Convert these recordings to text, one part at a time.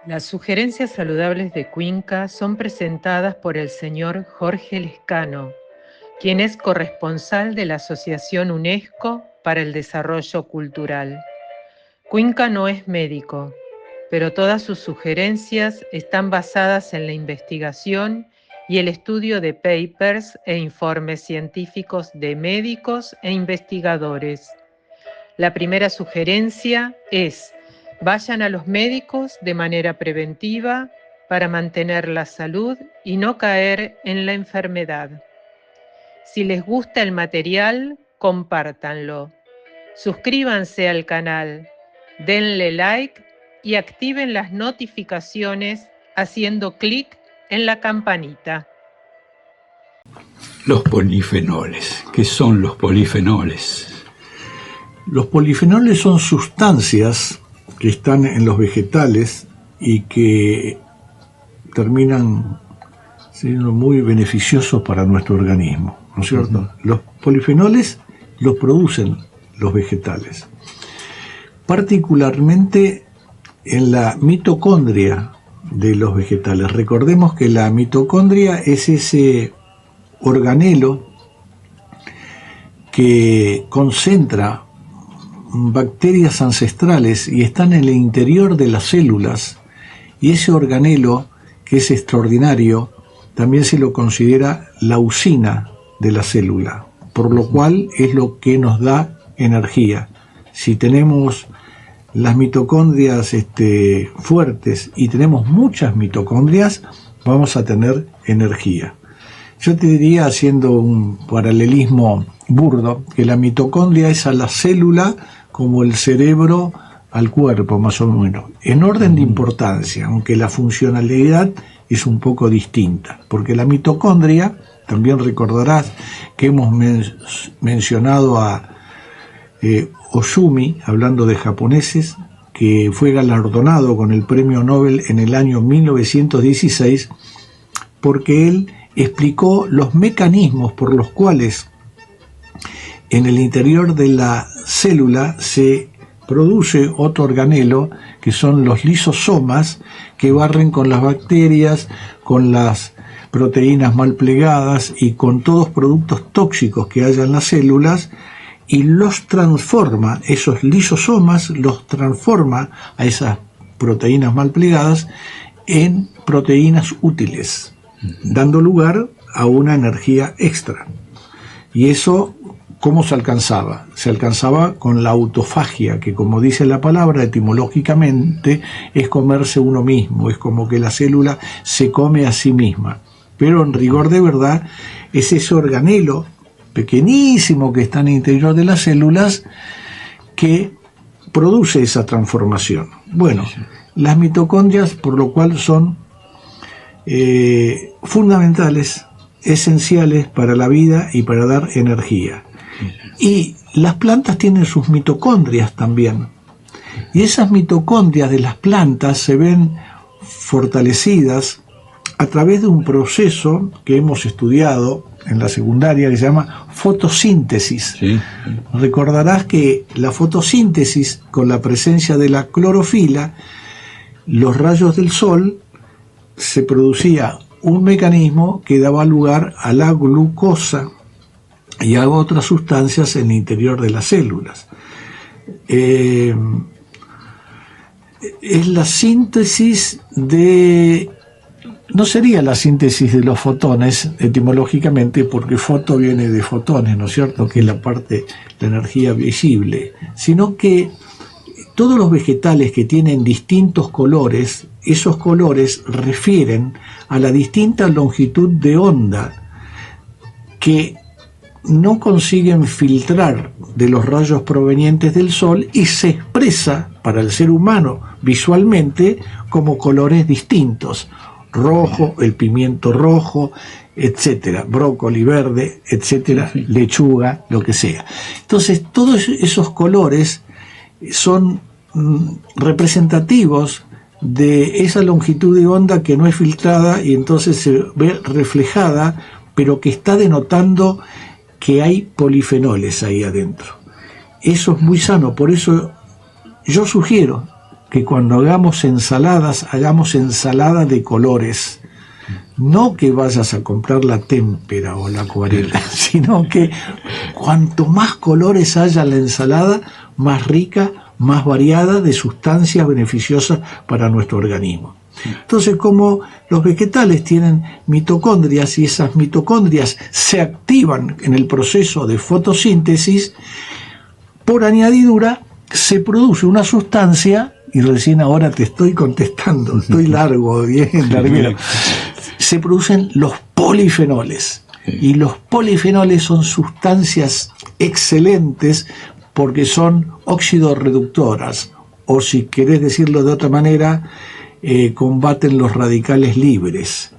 Las sugerencias saludables de Cuenca son presentadas por el señor Jorge Lescano, quien es corresponsal de la Asociación UNESCO para el Desarrollo Cultural. Cuenca no es médico, pero todas sus sugerencias están basadas en la investigación y el estudio de papers e informes científicos de médicos e investigadores. La primera sugerencia es: vayan a los médicos de manera preventiva para mantener la salud y no caer en la enfermedad. Si les gusta el material, compártanlo. Suscríbanse al canal, denle like y activen las notificaciones haciendo clic en la campanita. Los polifenoles. ¿Qué son los polifenoles? Los polifenoles son sustancias que están en los vegetales y que terminan siendo muy beneficiosos para nuestro organismo, ¿no es cierto? Los polifenoles los producen los vegetales, particularmente en la mitocondria de los vegetales. Recordemos que la mitocondria es ese organelo que concentra bacterias ancestrales y están en el interior de las células, y ese organelo, que es extraordinario, también se lo considera la usina de la célula, por lo cual es lo que nos da energía. Si tenemos las mitocondrias fuertes y tenemos muchas mitocondrias, vamos a tener energía. Yo te diría, haciendo un paralelismo burdo, que la mitocondria es a la célula como el cerebro al cuerpo, más o menos, en orden de importancia, aunque la funcionalidad es un poco distinta, porque la mitocondria, también recordarás que hemos mencionado a Ohsumi, hablando de japoneses, que fue galardonado con el premio Nobel en el año 1916, porque él explicó los mecanismos por los cuales en el interior de la célula se produce otro organelo, que son los lisosomas, que barren con las bacterias, con las proteínas mal plegadas y con todos productos tóxicos que haya en las células, y los transforma, esos lisosomas los transforma a esas proteínas mal plegadas en proteínas útiles, dando lugar a una energía extra. Y eso, ¿cómo se alcanzaba? Se alcanzaba con la autofagia, que, como dice la palabra etimológicamente, es comerse uno mismo, es como que la célula se come a sí misma. Pero en rigor de verdad es ese organelo pequeñísimo que está en el interior de las células que produce esa transformación. Bueno, las mitocondrias, por lo cual, son fundamentales, esenciales para la vida y para dar energía. Y las plantas tienen sus mitocondrias también. Y esas mitocondrias de las plantas se ven fortalecidas a través de un proceso que hemos estudiado en la secundaria, que se llama fotosíntesis. Sí. Recordarás que la fotosíntesis, con la presencia de la clorofila, los rayos del sol, se producía un mecanismo que daba lugar a la glucosa y a otras sustancias en el interior de las células. Es la síntesis de... No sería la síntesis de los fotones, etimológicamente, porque foto viene de fotones, ¿no es cierto?, que es la parte, la energía visible, sino que todos los vegetales que tienen distintos colores, esos colores refieren a la distinta longitud de onda que no consiguen filtrar de los rayos provenientes del sol y se expresa para el ser humano visualmente como colores distintos: rojo, el pimiento rojo, etcétera, brócoli verde, etcétera, lechuga, lo que sea. Entonces, todos esos colores son representativos de esa longitud de onda que no es filtrada y entonces se ve reflejada, pero que está denotando que hay polifenoles ahí adentro. Eso es muy sano, por eso yo sugiero que cuando hagamos ensalada de colores. No que vayas a comprar la témpera o la acuarela, sino que cuanto más colores haya en la ensalada, más rica, más variada de sustancias beneficiosas para nuestro organismo. Entonces, como los vegetales tienen mitocondrias y esas mitocondrias se activan en el proceso de fotosíntesis, por añadidura se produce una sustancia, y recién ahora te estoy contestando, estoy largo, bien larguero, se producen los polifenoles. Y los polifenoles son sustancias excelentes porque son oxidorreductoras, o si querés decirlo de otra manera, combaten los radicales libres.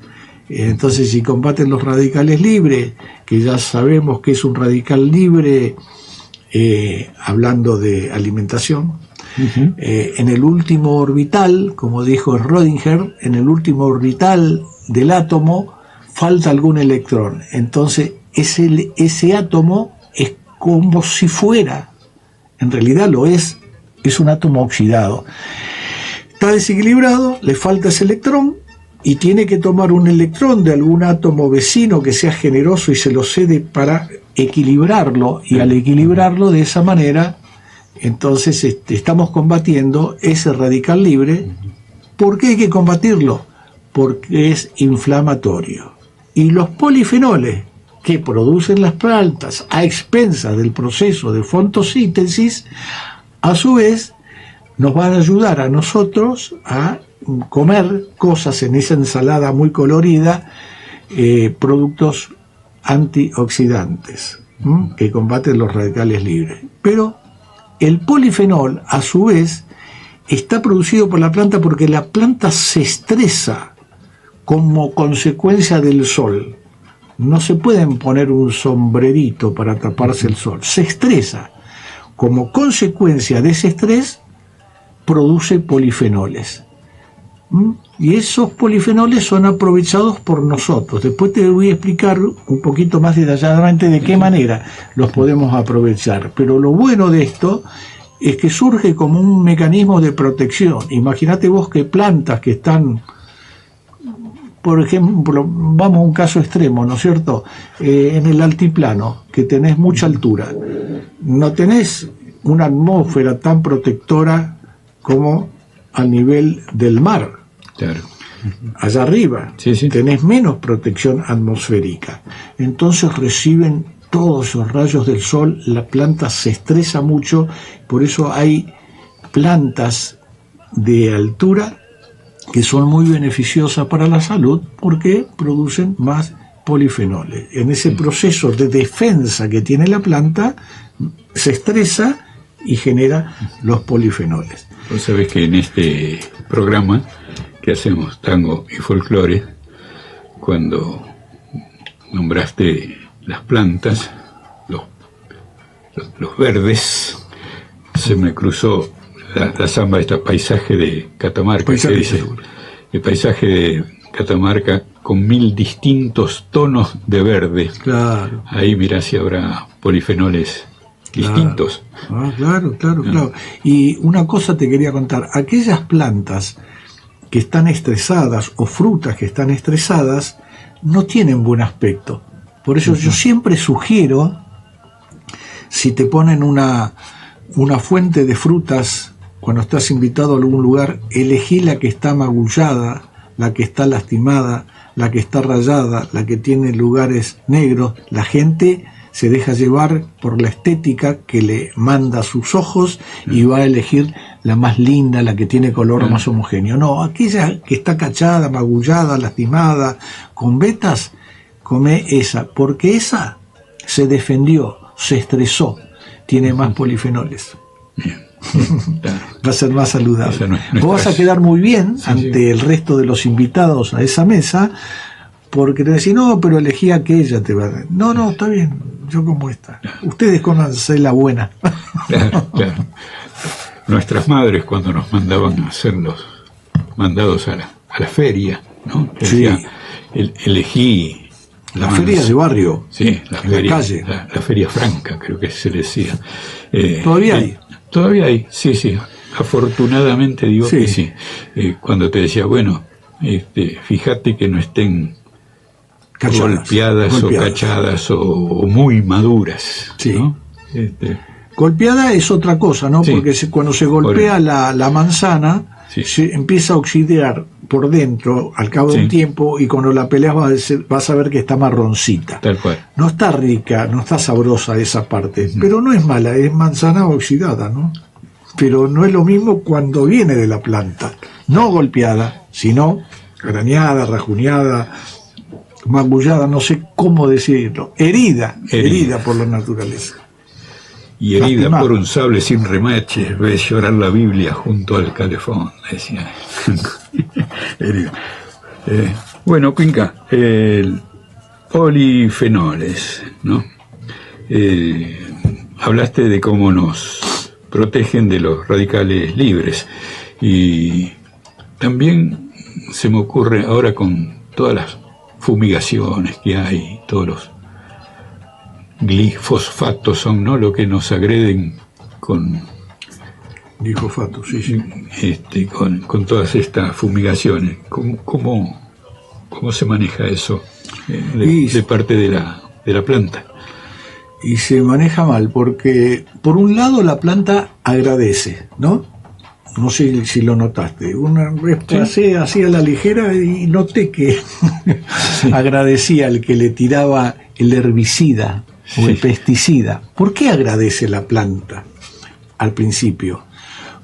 Entonces, si combaten los radicales libres, que ya sabemos que es un radical libre, hablando de alimentación, en el último orbital, como dijo Schrödinger, en el último orbital del átomo falta algún electrón. Entonces, ese átomo es como si fuera, en realidad lo es un átomo oxidado. Está desequilibrado, le falta ese electrón y tiene que tomar un electrón de algún átomo vecino que sea generoso y se lo cede para equilibrarlo, y al equilibrarlo de esa manera, entonces estamos combatiendo ese radical libre. ¿Por qué hay que combatirlo? Porque es inflamatorio. Y los polifenoles que producen las plantas a expensas del proceso de fotosíntesis, a su vez nos van a ayudar a nosotros a comer cosas en esa ensalada muy colorida, productos antioxidantes que combaten los radicales libres. Pero el polifenol, a su vez, está producido por la planta porque la planta se estresa como consecuencia del sol. No se pueden poner un sombrerito para taparse el sol. Se estresa. Como consecuencia de ese estrés, produce polifenoles. Y esos polifenoles son aprovechados por nosotros. Después te voy a explicar un poquito más detalladamente de qué manera los podemos aprovechar. Pero lo bueno de esto es que surge como un mecanismo de protección. Imagínate vos que plantas que están, por ejemplo, vamos a un caso extremo, ¿no es cierto? En el altiplano, que tenés mucha altura, no tenés una atmósfera tan protectora como al nivel del mar. Claro. Allá arriba tenés menos protección atmosférica. Entonces reciben todos esos rayos del sol, la planta se estresa mucho, por eso hay plantas de altura que son muy beneficiosas para la salud porque producen más polifenoles. En ese proceso de defensa que tiene la planta, se estresa y genera los polifenoles. Vos sabés que en este programa que hacemos tango y folclore, cuando nombraste las plantas, los verdes, se me cruzó la samba de este paisaje de Catamarca, que dice, el paisaje de Catamarca con 1000 distintos tonos de verde. Claro. Ahí mirá si habrá polifenoles distintos. Claro. Y una cosa te quería contar, aquellas plantas que están estresadas o frutas que están estresadas no tienen buen aspecto. Por eso yo siempre sugiero, si te ponen una fuente de frutas cuando estás invitado a algún lugar, elegí la que está magullada, la que está lastimada, la que está rayada, la que tiene lugares negros. La gente se deja llevar por la estética que le manda a sus ojos y va a elegir la más linda, la que tiene color más homogéneo. No, aquella que está cachada, magullada, lastimada, con vetas, come esa, porque esa se defendió, se estresó, tiene más polifenoles. Claro. Va a ser más saludable. No vos vas a quedar muy bien ante el resto de los invitados a esa mesa, porque te decís, no, pero elegí aquella, te va a... No, está bien, yo como esta. Ustedes cómanse la buena. Claro. Nuestras madres, cuando nos mandaban a hacer los mandados a la feria, ¿no? Decía, elegí la feria de barrio, la feria, la calle. La feria franca, creo que se decía. ¿Todavía hay? Todavía hay, sí. Afortunadamente digo que sí. Cuando te decía, bueno, fíjate que no estén golpeadas o cachadas o muy maduras, sí. ¿no? Golpeada es otra cosa, ¿no? Sí. Porque cuando se golpea la manzana, sí. se empieza a oxidar por dentro al cabo de un tiempo, y cuando la peleas vas a ver que está marroncita. Tal cual. No está rica, no está sabrosa esa parte, pero no es mala, es manzana oxidada, ¿no? Pero no es lo mismo cuando viene de la planta, no golpeada, sino arañada, rajuñada, magullada, no sé cómo decirlo, herida por la naturaleza. Y herida por un sable sin remaches, ves llorar la Biblia junto al calefón, decía. Herida. Bueno, Cuinca, polifenoles, ¿no? Hablaste de cómo nos protegen de los radicales libres, y también se me ocurre ahora con todas las fumigaciones que hay, todos los glifosfatos son, ¿no?, lo que nos agreden con glifosato, sí. Con todas estas fumigaciones. ¿Cómo se maneja eso de parte de la planta? Y se maneja mal, porque por un lado la planta agradece, ¿no? No sé si lo notaste. Una vez pasé así a la ligera y noté que agradecía al que le tiraba el herbicida o el pesticida. ¿Por qué agradece la planta al principio?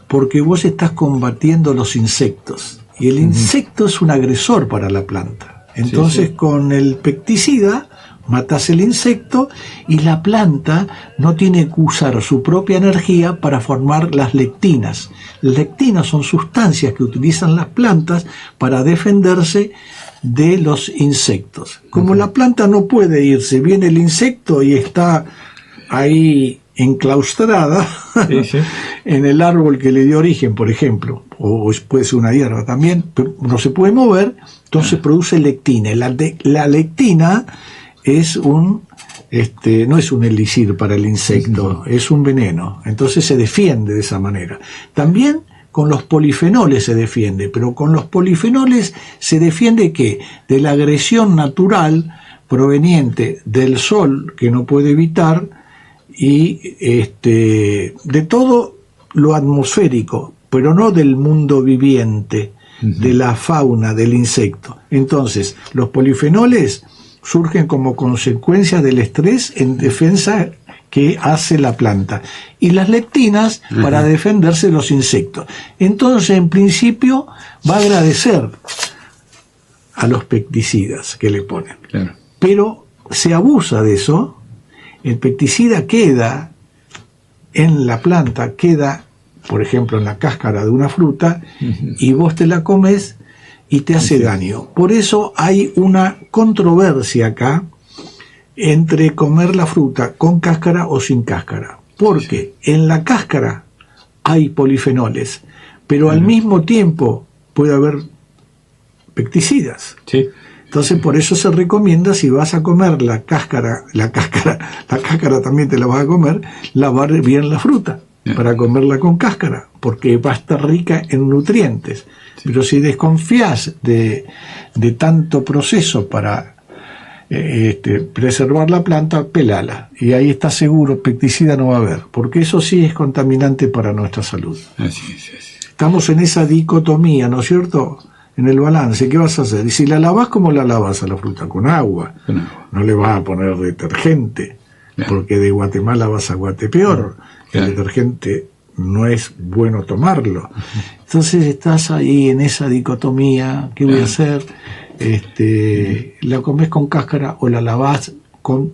Porque vos estás combatiendo los insectos, y el insecto es un agresor para la planta. Entonces con el pesticida matas el insecto, y la planta no tiene que usar su propia energía para formar las lectinas. Las lectinas son sustancias que utilizan las plantas para defenderse de los insectos. Como la planta no puede irse, viene el insecto y está ahí enclaustrada en el árbol que le dio origen, por ejemplo, o puede ser una hierba también, pero no se puede mover, entonces produce lectina. La lectina es no es un elixir para el insecto, es un veneno, entonces se defiende de esa manera. También con los polifenoles se defiende, pero con los polifenoles se defiende ¿qué? De la agresión natural proveniente del sol, que no puede evitar, y de todo lo atmosférico, pero no del mundo viviente, de la fauna, del insecto. Entonces, los polifenoles surgen como consecuencia del estrés en defensa que hace la planta, y las lectinas para defenderse de los insectos. Entonces, en principio, va a agradecer a los pesticidas que le ponen. Claro. Pero se abusa de eso, el pesticida queda en la planta, queda, por ejemplo, en la cáscara de una fruta, y vos te la comes y te hace daño. Por eso hay una controversia acá entre comer la fruta con cáscara o sin cáscara, porque en la cáscara hay polifenoles, pero al mismo tiempo puede haber pesticidas. Entonces por eso se recomienda, si vas a comer la cáscara también te la vas a comer, lavar bien la fruta para comerla con cáscara, porque va a estar rica en nutrientes. Pero si desconfías de tanto proceso para preservar la planta, pelala, y ahí está seguro, pesticida no va a haber, porque eso sí es contaminante para nuestra salud. Así es. Estamos en esa dicotomía, ¿no es cierto?, en el balance. ¿Qué vas a hacer? Y si la lavas, ¿cómo la lavas a la fruta? Con agua. No le vas a poner detergente, porque de Guatemala vas a Guatepeor. El detergente no es bueno tomarlo. Entonces estás ahí en esa dicotomía. ¿Qué voy a hacer? ¿La comes con cáscara o la lavas con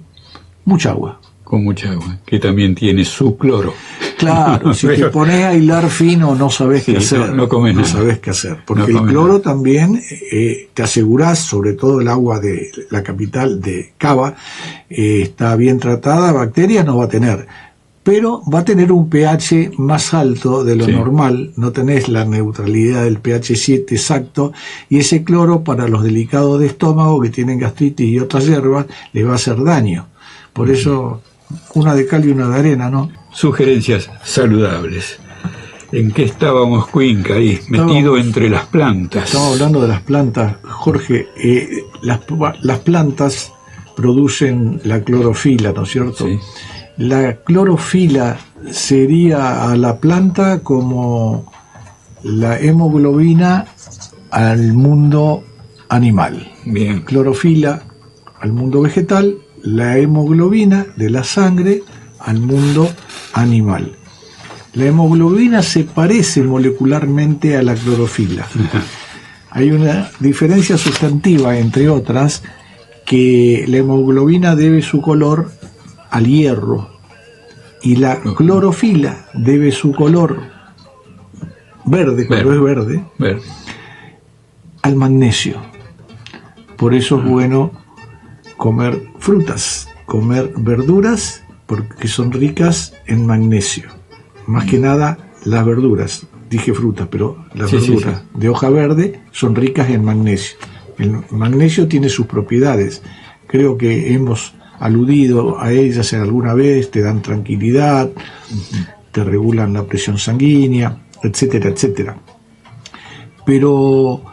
mucha agua? Con mucha agua, que también tiene su cloro. Claro, si te pones a hilar fino no sabes qué hacer. No comes nada. No sabes qué hacer. Porque el cloro también te aseguras, sobre todo el agua de la capital de Cava, está bien tratada, bacterias no va a tener. Pero va a tener un pH más alto de lo normal, no tenés la neutralidad del pH 7 exacto, y ese cloro para los delicados de estómago que tienen gastritis y otras hierbas les va a hacer daño. Por eso, una de cal y una de arena, ¿no? Sugerencias saludables. ¿En qué estábamos, Cuinca? Ahí, metido entre las plantas. Estamos hablando de las plantas, Jorge. Las plantas producen la clorofila, ¿no es cierto? Sí. La clorofila sería a la planta como la hemoglobina al mundo animal. Bien. Clorofila al mundo vegetal, la hemoglobina de la sangre al mundo animal. La hemoglobina se parece molecularmente a la clorofila. Hay una diferencia sustantiva, entre otras, que la hemoglobina debe su color al hierro y la clorofila debe su color verde, cuando es verde, al magnesio. Por eso es bueno comer frutas, comer verduras, porque son ricas en magnesio. Más que nada las verduras, dije frutas, pero las verduras de hoja verde son ricas en magnesio. El magnesio tiene sus propiedades, creo que hemos aludido a ellas en alguna vez, te dan tranquilidad, te regulan la presión sanguínea, etcétera, etcétera. Pero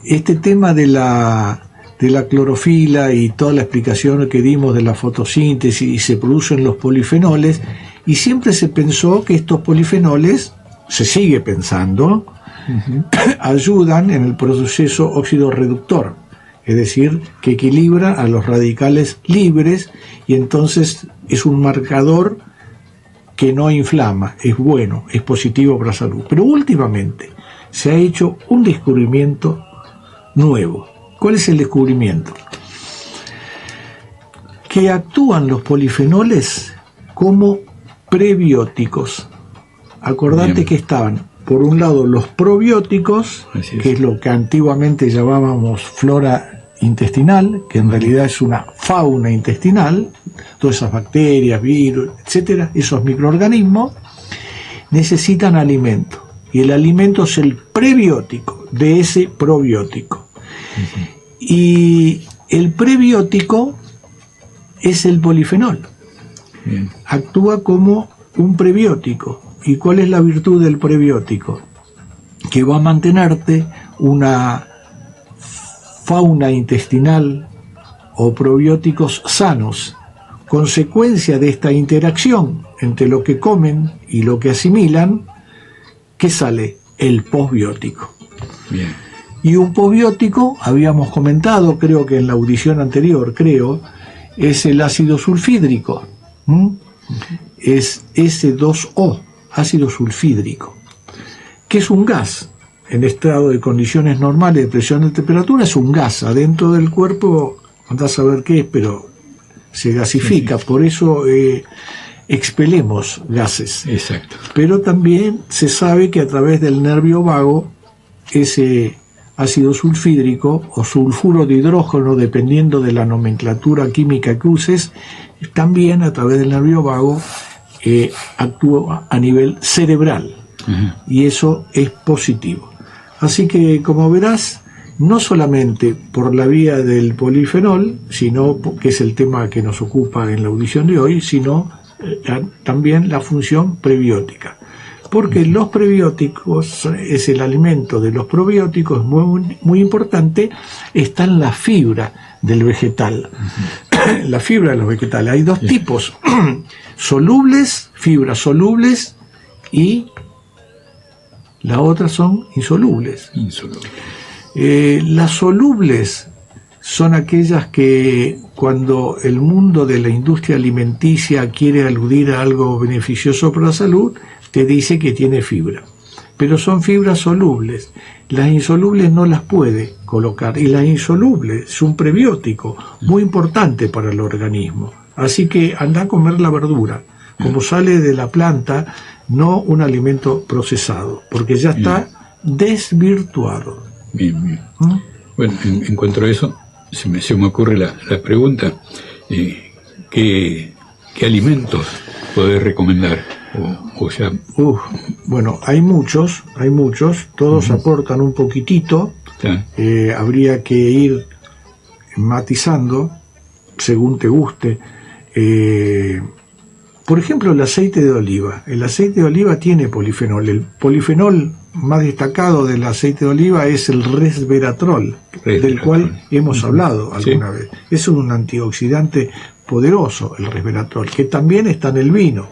este tema de la clorofila y toda la explicación que dimos de la fotosíntesis y se producen los polifenoles, y siempre se pensó que estos polifenoles, se sigue pensando, ayudan en el proceso óxido reductor, es decir, que equilibra a los radicales libres y entonces es un marcador que no inflama, es bueno, es positivo para la salud. Pero últimamente se ha hecho un descubrimiento nuevo. ¿Cuál es el descubrimiento? Que actúan los polifenoles como prebióticos. Acordate Bien. Que estaban, por un lado, los probióticos, que es lo que antiguamente llamábamos flora intestinal, que en realidad es una fauna intestinal, todas esas bacterias, virus, etcétera, esos microorganismos necesitan alimento, y el alimento es el prebiótico de ese probiótico. Y el prebiótico es el polifenol. Bien. Actúa como un prebiótico. ¿Y cuál es la virtud del prebiótico? Que va a mantenerte una fauna intestinal o probióticos sanos. Consecuencia de esta interacción entre lo que comen y lo que asimilan, ¿qué sale? El posbiótico. Bien. Y un posbiótico, habíamos comentado, creo que en la audición anterior, es el ácido sulfídrico. Es S2O, ácido sulfídrico, que es un gas. En estado de condiciones normales de presión de temperatura es un gas. Adentro del cuerpo, andás a ver qué es, pero se gasifica. Por eso expelemos gases. Exacto. Pero también se sabe que a través del nervio vago, ese ácido sulfídrico o sulfuro de hidrógeno, dependiendo de la nomenclatura química que uses, también a través del nervio vago actúa a nivel cerebral. Y eso es positivo. Así que, como verás, no solamente por la vía del polifenol, sino que es el tema que nos ocupa en la audición de hoy, sino también la función prebiótica. Porque los prebióticos es el alimento de los probióticos, muy, muy importante, está en la fibra del vegetal. La fibra de los vegetales. Hay dos tipos, solubles, fibras solubles, y la otra son insolubles. Las solubles son aquellas que cuando el mundo de la industria alimenticia quiere aludir a algo beneficioso para la salud, te dice que tiene fibra, pero son fibras solubles. Las insolubles no las puede colocar, y las insolubles es un prebiótico muy importante para el organismo. Así que anda a comer la verdura, como sale de la planta, no un alimento procesado, porque ya está desvirtuado. Bien, bien. Bueno, en cuanto a eso, se me ocurre la pregunta, ¿qué alimentos podés recomendar? Bueno, hay muchos, todos aportan un poquitito, habría que ir matizando según te guste. Por ejemplo, el aceite de oliva. El aceite de oliva tiene polifenol. El polifenol más destacado del aceite de oliva es el resveratrol, del cual hemos hablado alguna vez. Es un antioxidante poderoso, el resveratrol, que también está en el vino.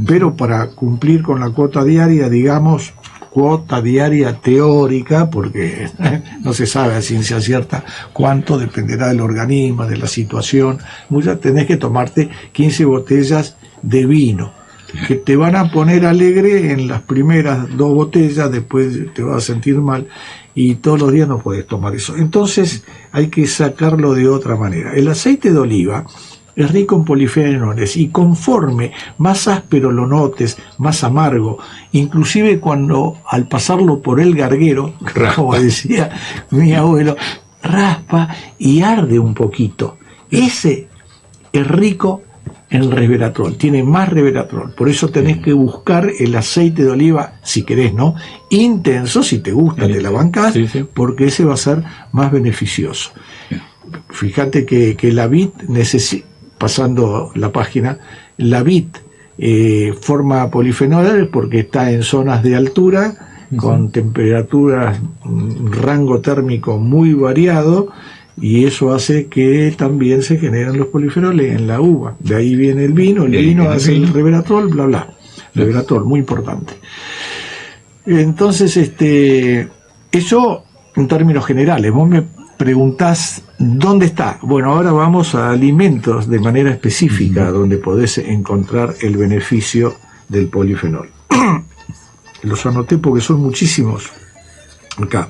Pero para cumplir con la cuota diaria, digamos, cuota diaria teórica, porque no se sabe a ciencia cierta cuánto, dependerá del organismo, de la situación. Muchas tenés que tomarte 15 botellas de vino, que te van a poner alegre en las primeras 2 botellas, después te vas a sentir mal, y todos los días no puedes tomar eso. Entonces hay que sacarlo de otra manera. El aceite de oliva es rico en polifenoles, y conforme más áspero lo notes, más amargo, inclusive cuando al pasarlo por el garguero, como decía mi abuelo, raspa y arde un poquito. Ese es rico en resveratrol, tiene más resveratrol. Por eso tenés que buscar el aceite de oliva, si querés, ¿no? Intenso, si te gusta, te la bancás, porque ese va a ser más beneficioso. Fíjate que la vid necesita, pasando la página, la vid forma polifenoles porque está en zonas de altura, con temperaturas, rango térmico muy variado, y eso hace que también se generen los polifenoles en la uva. De ahí viene el vino hace el resveratrol, bla bla. Resveratrol, muy importante. Entonces, eso en términos generales. Vos me preguntás dónde está. Bueno, ahora vamos a alimentos de manera específica, donde podés encontrar el beneficio del polifenol. Los anoté porque son muchísimos acá.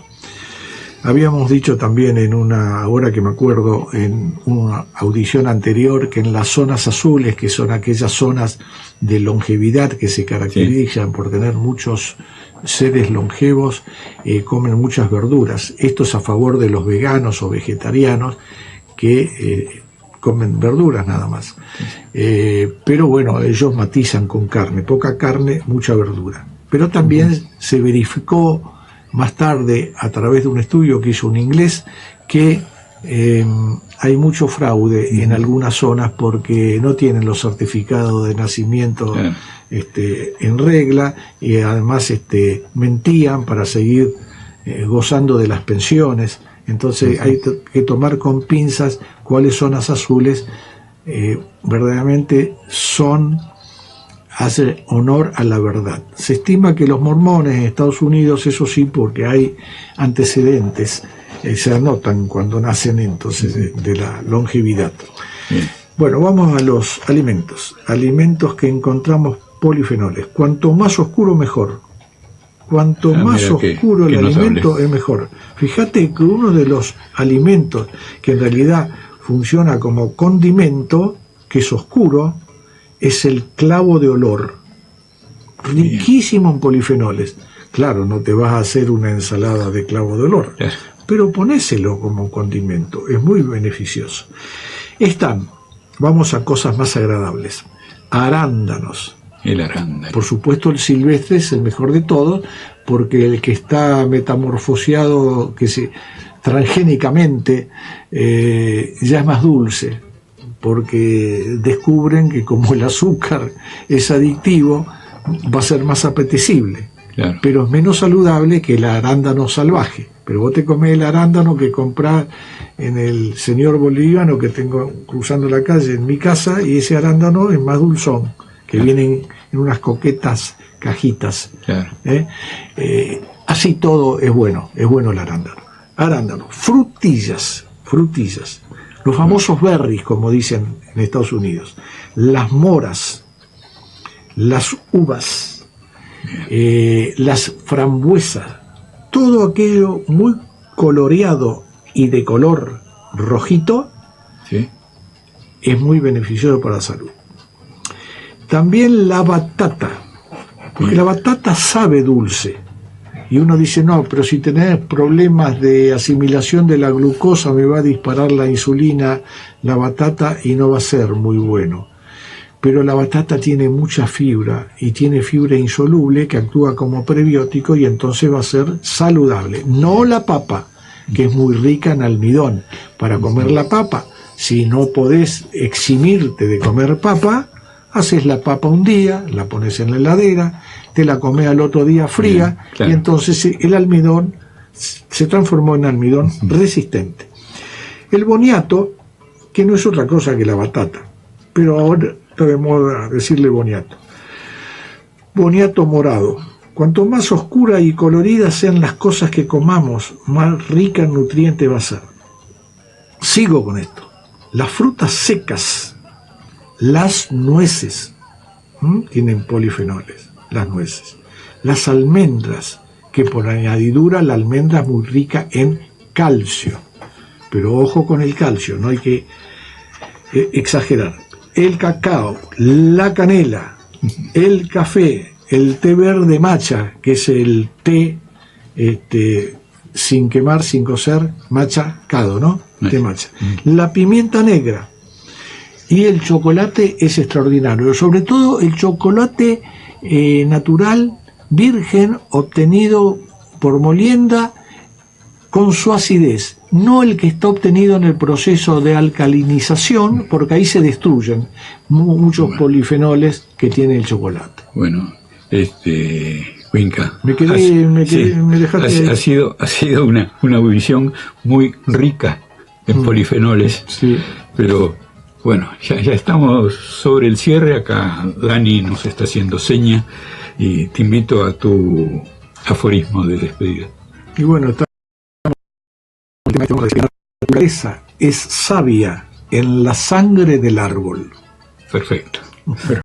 Habíamos dicho también en una, ahora que me acuerdo, en una audición anterior, que en las zonas azules, que son aquellas zonas de longevidad que se caracterizan por tener muchos seres longevos, comen muchas verduras. Esto es a favor de los veganos o vegetarianos que comen verduras nada más. Pero bueno, ellos matizan con carne, poca carne, mucha verdura. Pero también se verificó más tarde, a través de un estudio que hizo un inglés, que hay mucho fraude en algunas zonas porque no tienen los certificados de nacimiento en regla, y además mentían para seguir gozando de las pensiones. Entonces hay que tomar con pinzas cuáles zonas azules verdaderamente hace honor a la verdad. Se estima que los mormones en Estados Unidos, eso sí, porque hay antecedentes, se anotan cuando nacen, entonces, de la longevidad. Bueno, vamos a los alimentos. Alimentos que encontramos polifenoles. Cuanto más oscuro, mejor. Cuanto más oscuro el alimento, es mejor. Fíjate que uno de los alimentos que en realidad funciona como condimento, que es oscuro, es el clavo de olor, riquísimo en polifenoles. Claro, no te vas a hacer una ensalada de clavo de olor, pero ponéselo como condimento, es muy beneficioso. Vamos a cosas más agradables, arándanos. El arándano. Por supuesto, el silvestre es el mejor de todos, porque el que está metamorfoseado, transgénicamente, ya es más dulce, porque descubren que como el azúcar es adictivo, va a ser más apetecible, pero es menos saludable que el arándano salvaje. Pero vos te comés el arándano que comprás en el señor boliviano que tengo cruzando la calle en mi casa, y ese arándano es más dulzón, que vienen en unas coquetas cajitas. Así todo es bueno el arándano. Frutillas. Los famosos berries, como dicen en Estados Unidos, las moras, las uvas, las frambuesas, todo aquello muy coloreado y de color rojito, es muy beneficioso para la salud. También la batata, porque la batata sabe dulce. Y uno dice, no, pero si tenés problemas de asimilación de la glucosa, me va a disparar la insulina, la batata, y no va a ser muy bueno. Pero la batata tiene mucha fibra, y tiene fibra insoluble que actúa como prebiótico, y entonces va a ser saludable. No la papa, que es muy rica en almidón. Para comer la papa, si no podés eximirte de comer papa, Haces la papa un día, la pones en la heladera, te la comes al otro día fría, bien, claro. y entonces el almidón se transformó en almidón resistente. El boniato, que no es otra cosa que la batata, pero ahora está de moda decirle boniato. Boniato morado. Cuanto más oscura y colorida sean las cosas que comamos, más rica en nutrientes va a ser. Sigo con esto. Las frutas secas, las nueces, tienen polifenoles, las nueces. Las almendras, que por añadidura la almendra es muy rica en calcio. Pero ojo con el calcio, no hay que exagerar. El cacao, la canela, el café, el té verde matcha, que es el té sin quemar, sin cocer, machacado, ¿no? Té matcha. La pimienta negra y el chocolate es extraordinario. Sobre todo el chocolate natural, virgen, obtenido por molienda, con su acidez, no el que está obtenido en el proceso de alcalinización, porque ahí se destruyen muchos polifenoles que tiene el chocolate. Bueno, Cuenca, me dejaste... ha sido una visión muy rica en polifenoles, sí. Pero bueno, ya estamos sobre el cierre. Acá Dani nos está haciendo seña y te invito a tu aforismo de despedida. Y bueno, la naturaleza es sabia en la sangre del árbol. Perfecto.